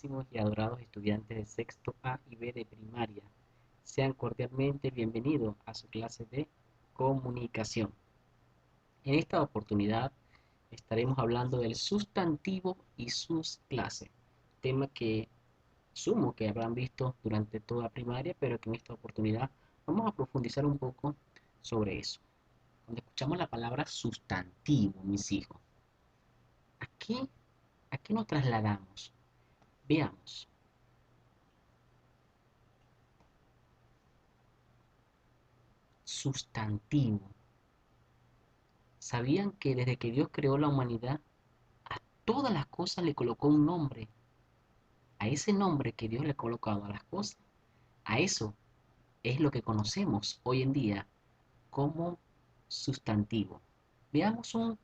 Y adorados estudiantes de sexto A y B de primaria, sean cordialmente bienvenidos a su clase de comunicación. En esta oportunidad estaremos hablando del sustantivo y sus clases, tema que sumo que habrán visto durante toda primaria, pero que en esta oportunidad vamos a profundizar un poco sobre eso. Cuando escuchamos la palabra sustantivo, mis hijos, ¿a qué, a qué nos trasladamos? Veamos. Sustantivo. ¿Sabían que desde que Dios creó la humanidad, a todas las cosas le colocó un nombre? A ese nombre que Dios le ha colocado a las cosas, a eso es lo que conocemos hoy en día como sustantivo. Veamos un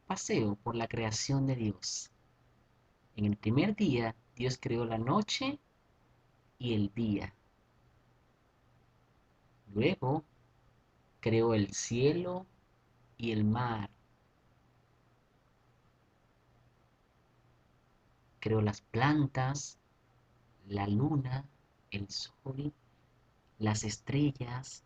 paseo por la creación de Dios. En el primer día, Dios creó la noche y el día. Luego, creó el cielo y el mar. Creó las plantas, la luna, el sol, las estrellas.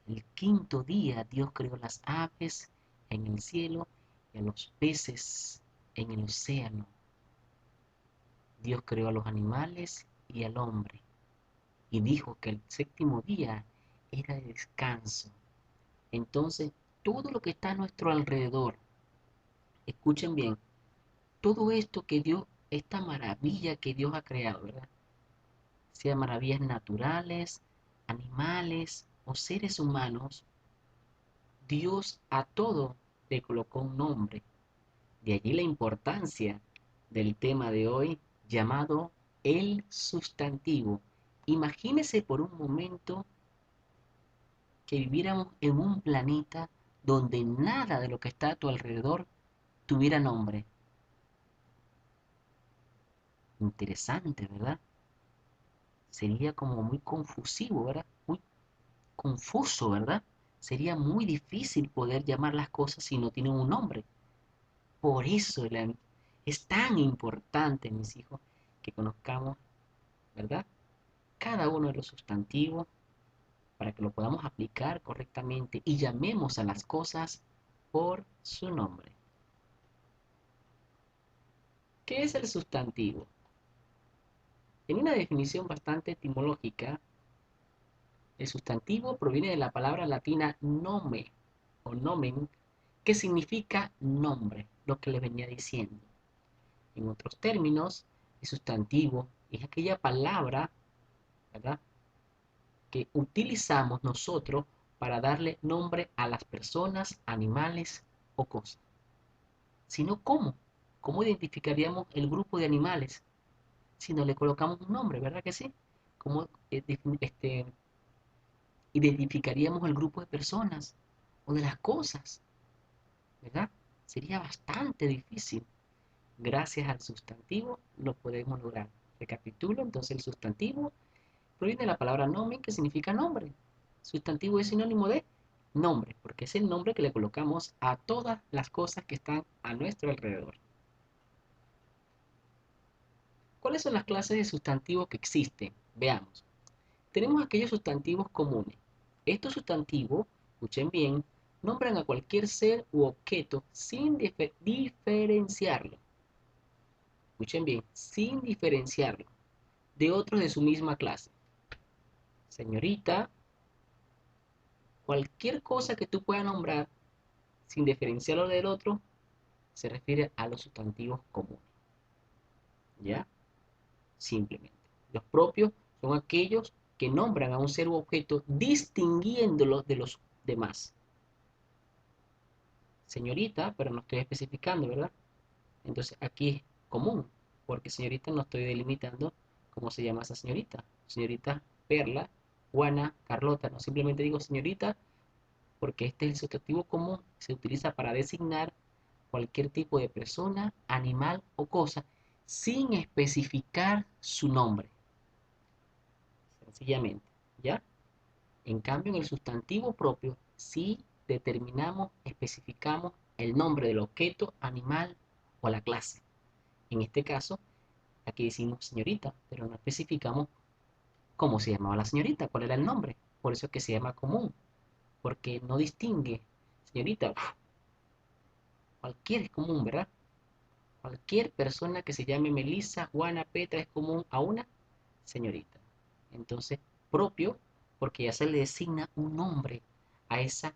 El quinto día Dios creó las aves en el cielo y a los peces en el océano. Dios creó a los animales y al hombre y dijo que el séptimo día era de descanso. Entonces, todo lo que está a nuestro alrededor, escuchen bien, todo esto que Dios, esta maravilla que Dios ha creado, ¿verdad? Sea maravillas naturales, animales o seres humanos, Dios a todo le colocó un nombre. De allí la importancia del tema de hoy llamado el sustantivo. Imagínese por un momento que viviéramos en un planeta donde nada de lo que está a tu alrededor tuviera nombre. Interesante, ¿verdad? Sería como muy confusivo, ¿verdad? Muy confuso, ¿verdad? Sería muy difícil poder llamar las cosas si no tienen un nombre. Por eso es tan importante, mis hijos, que conozcamos, ¿verdad? Cada uno de los sustantivos para que lo podamos aplicar correctamente y llamemos a las cosas por su nombre. ¿Qué es el sustantivo? En una definición bastante etimológica, el sustantivo proviene de la palabra latina nome o nomen, que significa nombre, lo que les venía diciendo. En otros términos, el sustantivo es aquella palabra, ¿verdad?, que utilizamos nosotros para darle nombre a las personas, animales o cosas. Si no, ¿cómo? ¿Cómo identificaríamos el grupo de animales si no le colocamos un nombre, verdad que sí? ¿Cómo identificaríamos el grupo de personas o de las cosas, verdad? Sería bastante difícil. Gracias al sustantivo lo podemos lograr. Recapitulo, entonces el sustantivo proviene de la palabra nomen, que significa nombre. Sustantivo es sinónimo de nombre, porque es el nombre que le colocamos a todas las cosas que están a nuestro alrededor. ¿Cuáles son las clases de sustantivos que existen? Veamos. Tenemos aquellos sustantivos comunes. Estos sustantivos, escuchen bien, nombran a cualquier ser u objeto sin diferenciarlo. Escuchen bien, sin diferenciarlo de otros de su misma clase. Señorita, cualquier cosa que tú puedas nombrar sin diferenciarlo del otro, se refiere a los sustantivos comunes. ¿Ya? Simplemente. Los propios son aquellos que nombran a un ser u objeto distinguiéndolo de los demás. Señorita, pero no estoy especificando, ¿verdad? Entonces aquí es común, porque señorita no estoy delimitando cómo se llama esa señorita. Señorita Perla, Juana, Carlota, no simplemente digo señorita, porque este es el sustantivo común, se utiliza para designar cualquier tipo de persona, animal o cosa, sin especificar su nombre, sencillamente, ¿ya? En cambio, en el sustantivo propio, sí determinamos, especificamos el nombre del objeto, animal o la clase. En este caso, aquí decimos señorita, pero no especificamos cómo se llamaba la señorita, cuál era el nombre. Por eso es que se llama común, porque no distingue. Señorita, cualquier es común, ¿verdad? Cualquier persona que se llame Melissa, Juana, Petra es común a una señorita. Entonces, propio, porque ya se le designa un nombre a esa,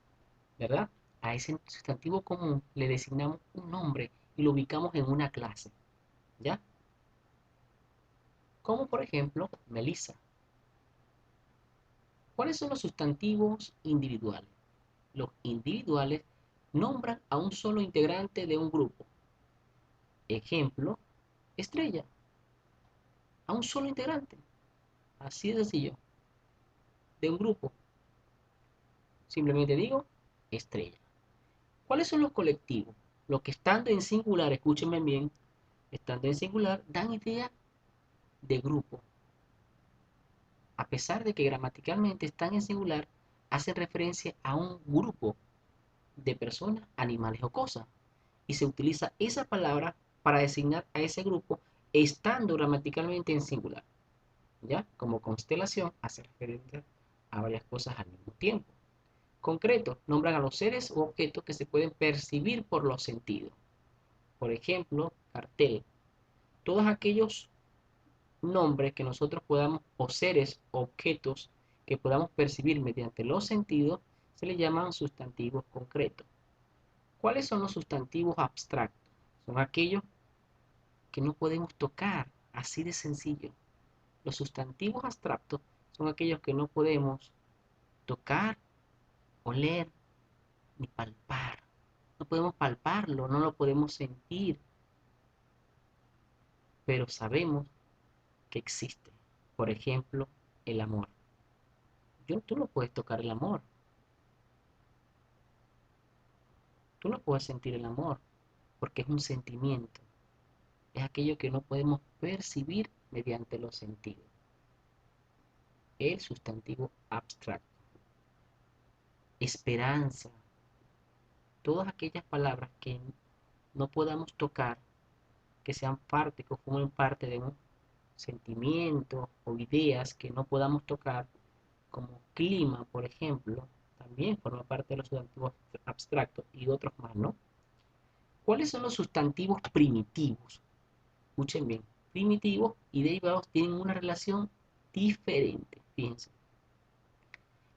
¿verdad? A ese sustantivo común le designamos un nombre y lo ubicamos en una clase, ¿ya? Como por ejemplo, Melissa. ¿Cuáles son los sustantivos individuales? Los individuales nombran a un solo integrante de un grupo. Ejemplo, estrella, a un solo integrante. Así de sencillo, de un grupo. Simplemente digo estrella. ¿Cuáles son los colectivos? Los que estando en singular, escúchenme bien, estando en singular, dan idea de grupo. A pesar de que gramaticalmente están en singular, hacen referencia a un grupo de personas, animales o cosas. Y se utiliza esa palabra para designar a ese grupo estando gramaticalmente en singular. ¿Ya? Como constelación hace referencia a varias cosas al mismo tiempo. Concreto, nombran a los seres u objetos que se pueden percibir por los sentidos. Por ejemplo, cartel. Todos aquellos nombres que nosotros podamos, o seres, objetos que podamos percibir mediante los sentidos, se le llaman sustantivos concretos. ¿Cuáles son los sustantivos abstractos? Son aquellos que no podemos tocar, así de sencillo. Los sustantivos abstractos son aquellos que no podemos tocar, oler, ni palpar. No podemos palparlo, no lo podemos sentir, pero sabemos que existe. Por ejemplo, el amor. Tú no puedes tocar el amor, tú no puedes sentir el amor, porque es un sentimiento. Es aquello que no podemos percibir mediante los sentidos. El sustantivo abstracto. Esperanza. Todas aquellas palabras que no podamos tocar, que sean parte, que formen parte de un sentimiento o ideas que no podamos tocar, como clima, por ejemplo, también forma parte de los sustantivos abstractos y otros más, ¿no? ¿Cuáles son los sustantivos primitivos? Escuchen bien, primitivos y derivados tienen una relación diferente, fíjense.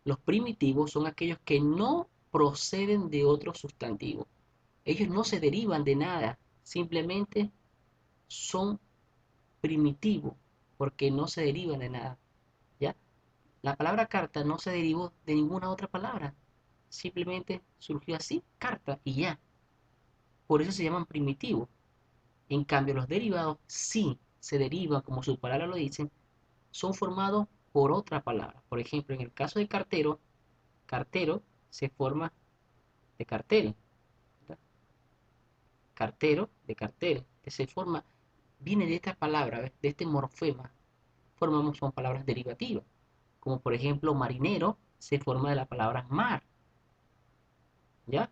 Los primitivos son aquellos que no proceden de otros sustantivos. Ellos no se derivan de nada, simplemente son primitivos porque no se derivan de nada, ¿ya? La palabra carta no se derivó de ninguna otra palabra, simplemente surgió así, carta y ya. Por eso se llaman primitivos. En cambio, los derivados sí se derivan, como su palabra lo dicen, son formados por otra palabra. Por ejemplo, en el caso de cartero, cartero se forma de cartel, ¿verdad? Cartero de cartel, que se forma, viene de esta palabra, ¿ves? De este morfema, formamos son palabras derivativas, como por ejemplo marinero se forma de la palabra mar, ¿ya?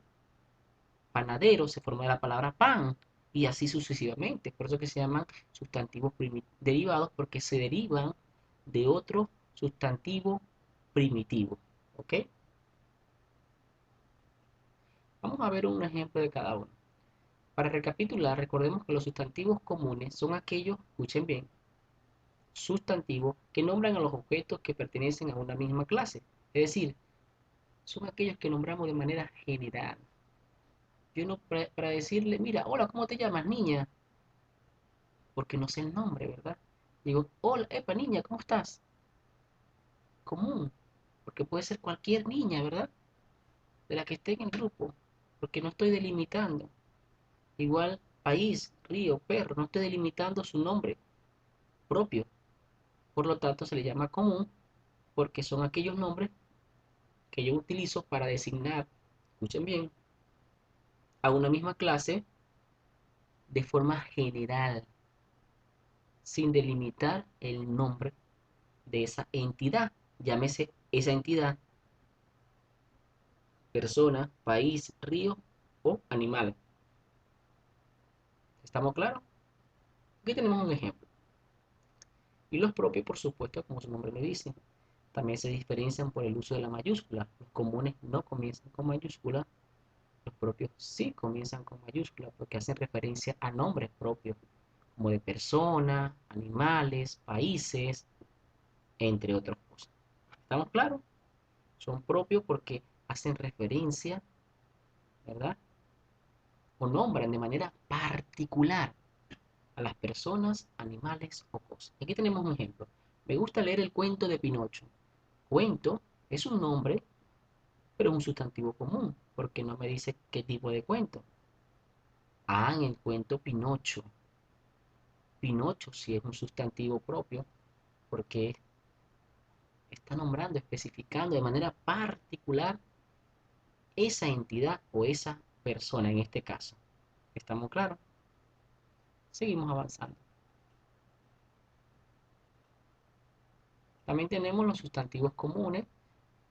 Panadero se forma de la palabra pan, y así sucesivamente. Por eso que se llaman sustantivos derivados, porque se derivan de otro sustantivo primitivo. ¿Ok? Vamos a ver un ejemplo de cada uno. Para recapitular, recordemos que los sustantivos comunes son aquellos, escuchen bien, sustantivos que nombran a los objetos que pertenecen a una misma clase. Es decir, son aquellos que nombramos de manera general. Yo no para decirle, mira, hola, ¿cómo te llamas, niña? Porque no sé el nombre, ¿verdad? Digo, hola, epa, niña, ¿cómo estás? Común, porque puede ser cualquier niña, ¿verdad? De la que esté en el grupo, porque no estoy delimitando. Igual, país, río, perro, no estoy delimitando su nombre propio. Por lo tanto, se le llama común, porque son aquellos nombres que yo utilizo para designar, escuchen bien, a una misma clase de forma general, sin delimitar el nombre de esa entidad. Llámese esa entidad persona, país, río o animal. ¿Estamos claros? Aquí tenemos un ejemplo. Y los propios, por supuesto, como su nombre lo dice, también se diferencian por el uso de la mayúscula. Los comunes no comienzan con mayúscula, los propios sí comienzan con mayúscula porque hacen referencia a nombres propios, como de personas, animales, países, entre otras cosas. ¿Estamos claros? Son propios porque hacen referencia, ¿verdad? O nombran de manera particular a las personas, animales o cosas. Aquí tenemos un ejemplo. Me gusta leer el cuento de Pinocho. Cuento es un nombre, pero es un sustantivo común, porque no me dice qué tipo de cuento. Ah, en el cuento Pinocho. Pinocho sí es un sustantivo propio, porque está nombrando, especificando de manera particular esa entidad o esa persona en este caso. ¿Estamos claros? Seguimos avanzando. También tenemos los sustantivos comunes.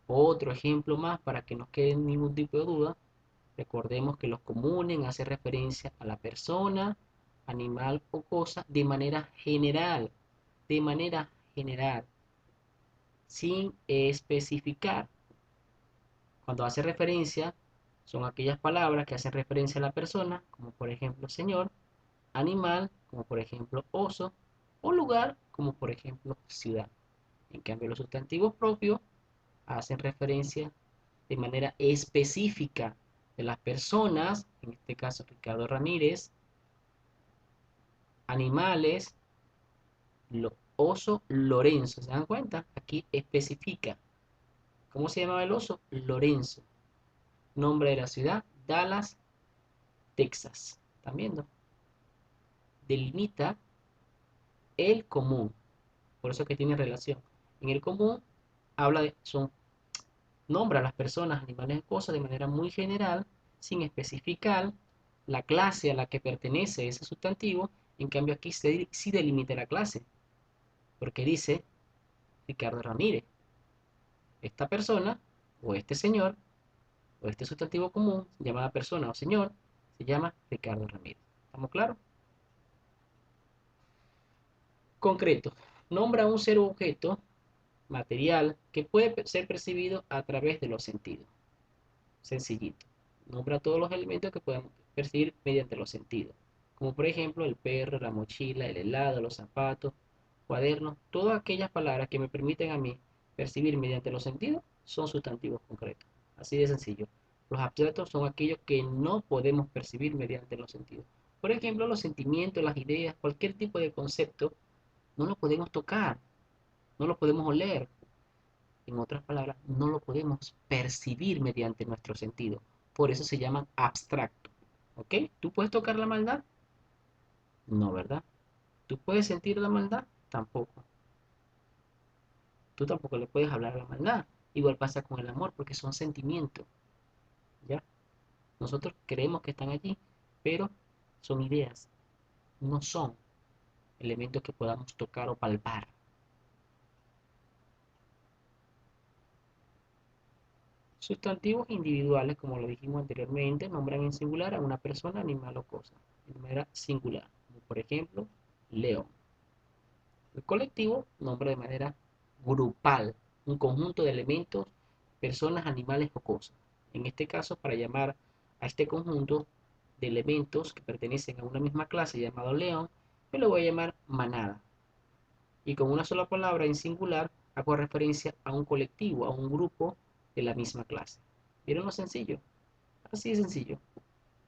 Otro ejemplo más para que no quede ningún tipo de duda. Recordemos que los comunes hacen referencia a la persona, animal o cosa de manera general. De manera general. Sin especificar. Cuando hace referencia, son aquellas palabras que hacen referencia a la persona, como por ejemplo señor, animal, como por ejemplo oso, o lugar, como por ejemplo ciudad. En cambio, los sustantivos propios hacen referencia de manera específica de las personas, en este caso Ricardo Ramírez, animales, oso Lorenzo. ¿Se dan cuenta? Aquí especifica. ¿Cómo se llamaba el oso? Lorenzo. Nombre de la ciudad, Dallas, Texas. ¿Están viendo? Delimita el común. Por eso es que tiene relación. En el común habla de, nombra a las personas, animales y cosas de manera muy general, sin especificar la clase a la que pertenece ese sustantivo. En cambio aquí sí delimita la clase, porque dice Ricardo Ramírez. Esta persona, o este señor, o este sustantivo común, llamada persona o señor, se llama Ricardo Ramírez. ¿Estamos claros? Concreto. Nombra un ser o objeto material que puede ser percibido a través de los sentidos. Sencillito. Nombra todos los elementos que podemos percibir mediante los sentidos. Como por ejemplo el perro, la mochila, el helado, los zapatos, cuadernos. Todas aquellas palabras que me permiten a mí percibir mediante los sentidos son sustantivos concretos. Así de sencillo. Los abstractos son aquellos que no podemos percibir mediante los sentidos. Por ejemplo, los sentimientos, las ideas, cualquier tipo de concepto, no lo podemos tocar, no lo podemos oler. En otras palabras, no lo podemos percibir mediante nuestro sentido. Por eso se llaman abstractos. ¿Ok? ¿Tú puedes tocar la maldad? No, ¿verdad? ¿Tú puedes sentir la maldad? Tampoco. Tú tampoco le puedes hablar a la maldad. Igual pasa con el amor, porque son sentimientos. ¿Ya? Nosotros creemos que están allí, pero son ideas. No son elementos que podamos tocar o palpar. Sustantivos individuales, como lo dijimos anteriormente, nombran en singular a una persona, animal o cosa, de manera singular, como por ejemplo, león. El colectivo nombra de manera grupal un conjunto de elementos, personas, animales o cosas. En este caso, para llamar a este conjunto de elementos que pertenecen a una misma clase llamado león, yo lo voy a llamar manada. Y con una sola palabra en singular hago referencia a un colectivo, a un grupo de la misma clase. ¿Vieron lo sencillo? Así de sencillo.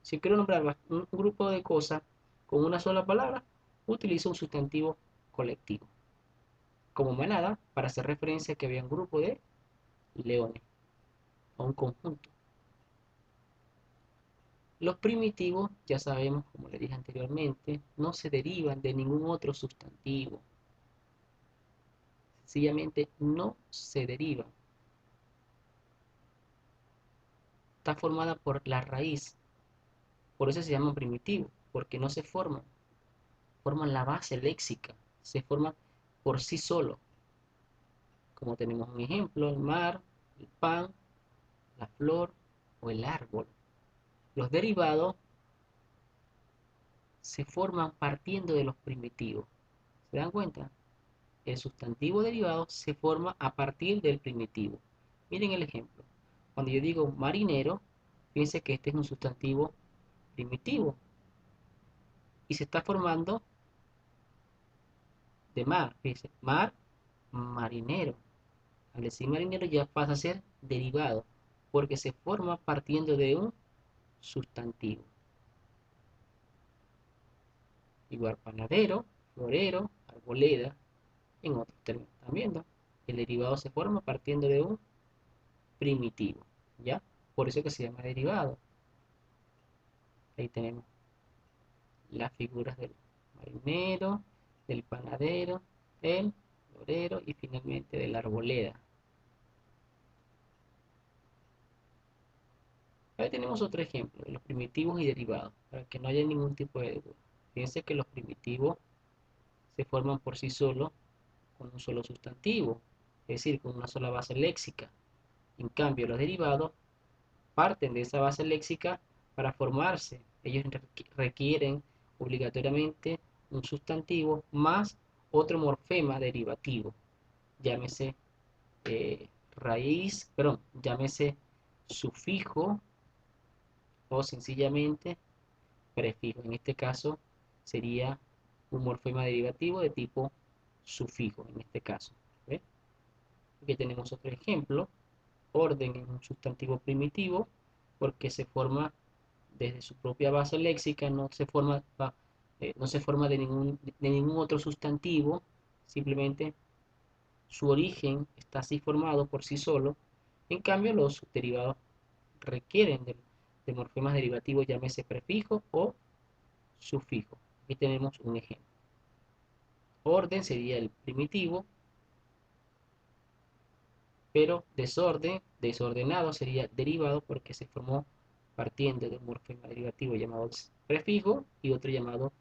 Si quiero nombrar un grupo de cosas con una sola palabra, utilizo un sustantivo colectivo. Como manada, para hacer referencia a que había un grupo de leones, o un conjunto. Los primitivos, ya sabemos, como le dije anteriormente, no se derivan de ningún otro sustantivo. Sencillamente no se derivan. Está formada por la raíz. Por eso se llaman primitivos, porque no se forman. Forman la base léxica. Se forman por sí solos. Como tenemos un ejemplo, el mar, el pan, la flor o el árbol. Los derivados se forman partiendo de los primitivos. ¿Se dan cuenta? El sustantivo derivado se forma a partir del primitivo. Miren el ejemplo. Cuando yo digo marinero, piense que este es un sustantivo primitivo y se está formando de mar. Fíjense, mar, marinero. Al decir marinero ya pasa a ser derivado porque se forma partiendo de un sustantivo. Igual panadero, florero, arboleda, en otros términos. ¿Están viendo? El derivado se forma partiendo de un primitivo, ¿ya? Por eso que se llama derivado. Ahí tenemos las figuras del marinero, del panadero, del florero y finalmente de la arboleda. Ahí tenemos otro ejemplo de los primitivos y derivados, para que no haya ningún tipo de duda. Fíjense que los primitivos se forman por sí solos con un solo sustantivo, es decir, con una sola base léxica. En cambio, los derivados parten de esa base léxica para formarse. Ellos requieren obligatoriamente un sustantivo más otro morfema derivativo, llámese llámese sufijo o sencillamente prefijo. En este caso sería un morfema derivativo de tipo sufijo, en este caso. ¿Ve? Aquí tenemos otro ejemplo. Orden es un sustantivo primitivo porque se forma desde su propia base léxica, no se forma de ningún otro sustantivo, simplemente su origen está así formado por sí solo. En cambio, los derivados requieren de morfemas derivativos, llámese prefijo o sufijo. Aquí tenemos un ejemplo. Orden sería el primitivo, pero desorden, desordenado sería derivado porque se formó partiendo de un morfema derivativo llamado prefijo y otro llamado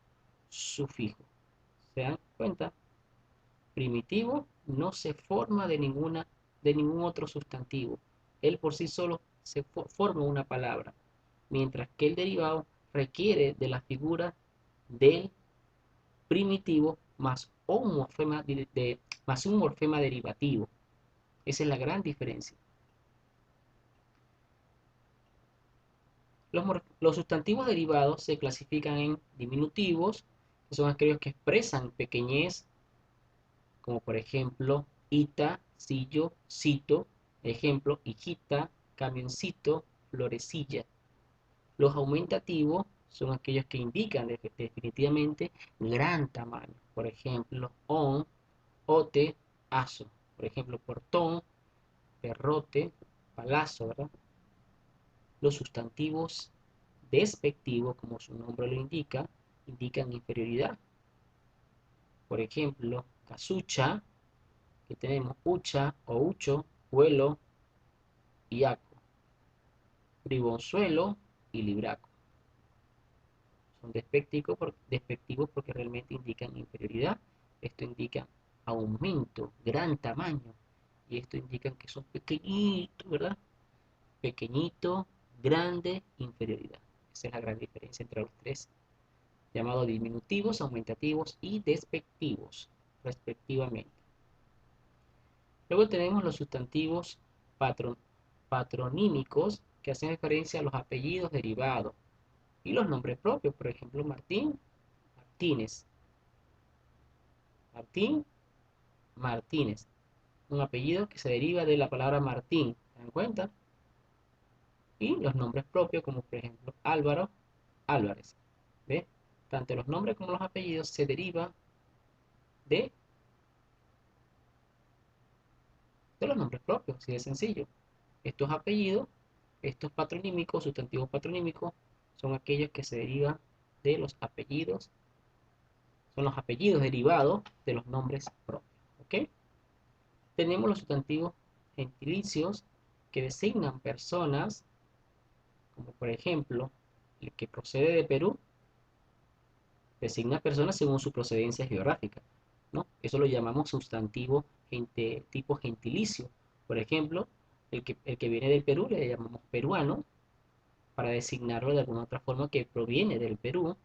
sufijo. ¿Se dan cuenta? Primitivo no se forma de ningún otro sustantivo. Él por sí solo se forma una palabra, mientras que el derivado requiere de la figura del primitivo más un morfema derivativo. Esa es la gran diferencia. Los sustantivos derivados se clasifican en diminutivos, que son aquellos que expresan pequeñez, como por ejemplo, ita, sillo, cito, ejemplo, hijita, camioncito, florecilla. Los aumentativos son aquellos que indican definitivamente gran tamaño, por ejemplo, on, ote, aso, por ejemplo, portón, perrote, palazo, ¿verdad? Los sustantivos despectivos, como su nombre lo indica, indican inferioridad. Por ejemplo, casucha, que tenemos ucha o ucho, vuelo y aco. Bribonzuelo y libraco. Son despectivos porque realmente indican inferioridad. Esto indica aumento, gran tamaño. Y esto indica que son pequeñitos, ¿verdad? Pequeñito, grande, inferioridad. Esa es la gran diferencia entre los tres, llamados diminutivos, aumentativos y despectivos, respectivamente. Luego tenemos los sustantivos patronímicos, que hacen referencia a los apellidos derivados, y los nombres propios, por ejemplo, Martín, Martínez, Martín, Martínez, un apellido que se deriva de la palabra Martín, ¿se dan cuenta? Y los nombres propios, como por ejemplo Álvaro, Álvarez. ¿Ve? Tanto los nombres como los apellidos se derivan de los nombres propios, así de sencillo. Estos apellidos, estos patronímicos, sustantivos patronímicos, son aquellos que se derivan de los apellidos, son los apellidos derivados de los nombres propios. ¿Ok? Tenemos los sustantivos gentilicios que designan personas, como por ejemplo, el que procede de Perú, designa personas según su procedencia geográfica, ¿no? Eso lo llamamos sustantivo tipo gentilicio. Por ejemplo, el que viene del Perú le llamamos peruano, para designarlo de alguna otra forma que proviene del Perú.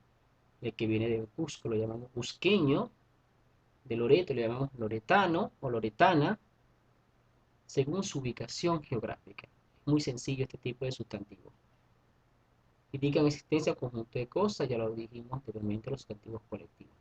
El que viene de Cusco lo llamamos cusqueño. De Loreto le llamamos loretano o loretana, según su ubicación geográfica. Es muy sencillo este tipo de sustantivos. Indican existencia o conjunto de cosas, ya lo dijimos anteriormente, los sustantivos colectivos.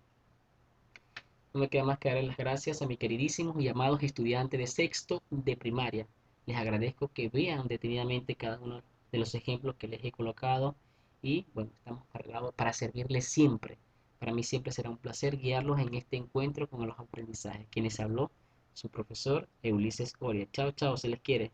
No me queda más que darle las gracias a mis queridísimos y amados estudiantes de sexto de primaria. Les agradezco que vean detenidamente cada uno de los ejemplos que les he colocado y bueno, estamos para servirles siempre. Para mí siempre será un placer guiarlos en este encuentro con los aprendizajes. Quienes habló, su profesor Ulises Coria. Chao, chao, se les quiere.